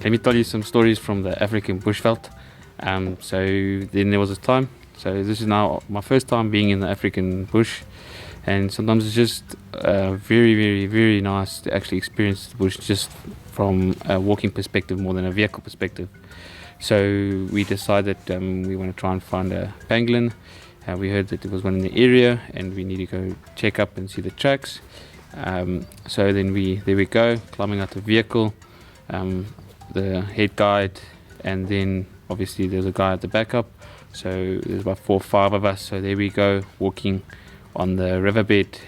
let me tell you some stories from the African bushveld. So then there was a time, so this is now my first time being in the African bush, and sometimes it's just very nice to actually experience the bush just from a walking perspective more than a vehicle perspective. So we decided we want to try and find a pangolin. We heard that there was one in the area and we need to go check up and see the tracks. So then there we go, climbing out the vehicle, the head guide, and then obviously there's a guy at the backup. So there's about 4 or 5 of us. So there we go, walking on the riverbed.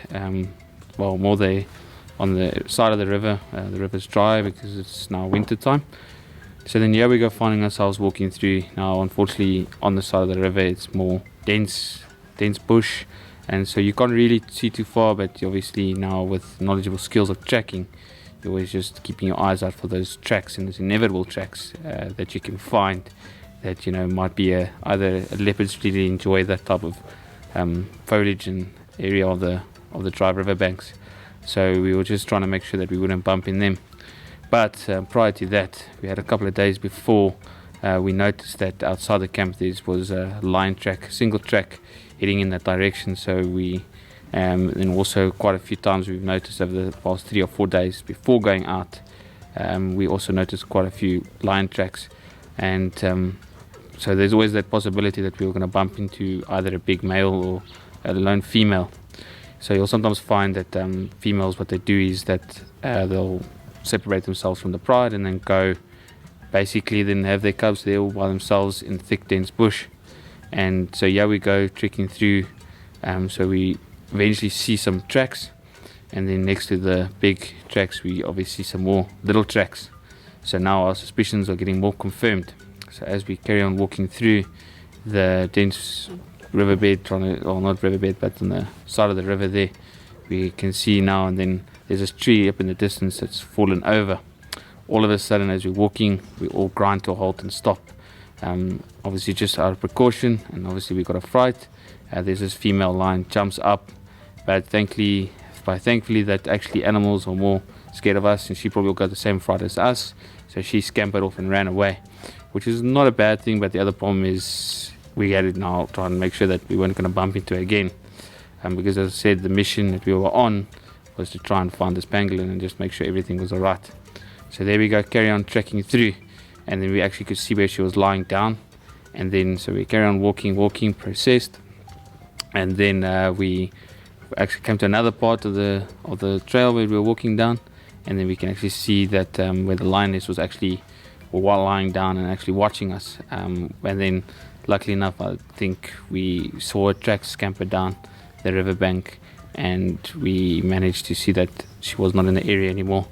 Well, more on the side of the river. The river's dry because it's now winter time. So then here we go, finding ourselves walking through. Now unfortunately on the side of the river it's more dense bush, and so you can't really see too far, but obviously now with knowledgeable skills of tracking, you're always just keeping your eyes out for those tracks and those inevitable tracks that you can find that might be either leopards really enjoy that type of foliage and area of the dry river banks. So we were just trying to make sure that we wouldn't bump in them. But prior to that, we had a couple of days before, we noticed that outside the camp there was a line track, single track heading in that direction. So we and also quite a few times we've noticed over the past 3 or 4 days before going out, we also noticed quite a few line tracks, and so there's always that possibility that we were going to bump into either a big male or a lone female. So you'll sometimes find that females, what they do is that they'll separate themselves from the pride and then go basically then have their cubs there all by themselves in thick dense bush. And so here we go trekking through, so we eventually see some tracks, and then next to the big tracks we obviously see some more little tracks. So now our suspicions are getting more confirmed. So as we carry on walking through the dense riverbed, not riverbed but on the side of the river there, we can see now and then there's this tree up in the distance that's fallen over. All of a sudden as we're walking, we all grind to a halt and stop. Obviously just out of precaution, and obviously we got a fright. There's this female lion jumps up, but thankfully that actually animals are more scared of us, and she probably got the same fright as us. So she scampered off and ran away, which is not a bad thing, but the other problem is we had to now try and make sure that we weren't going to bump into her again. Because as I said, the mission that we were on was to try and find this pangolin and just make sure everything was alright. So there we go, carry on trekking through, and then we actually could see where she was lying down, and then so we carry on walking, processed, and then we actually came to another part of the trail where we were walking down, and then we can actually see that where the lioness was actually while lying down and actually watching us, and then luckily enough I think we saw a track scamper down the riverbank, and we managed to see that she was not in the area anymore.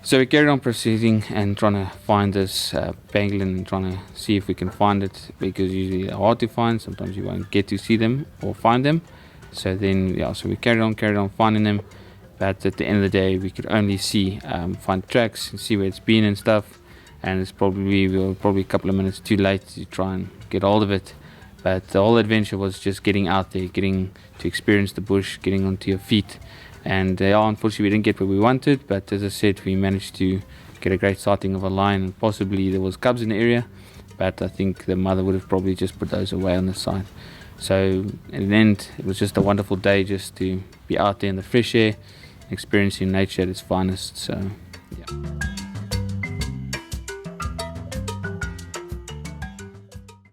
So we carried on proceeding and trying to find this pangolin and trying to see if we can find it, because usually they're hard to find. Sometimes you won't get to see them or find them. So then so we carried on finding them, but at the end of the day we could only find tracks and see where it's been and stuff, and we were probably a couple of minutes too late to try and get hold of it. But the whole adventure was just getting out there, getting to experience the bush, getting onto your feet. And unfortunately we didn't get what we wanted, but as I said, we managed to get a great sighting of a lion, and possibly there was cubs in the area, but I think the mother would have probably just put those away on the side. So in the end, it was just a wonderful day just to be out there in the fresh air, experiencing nature at its finest. So yeah.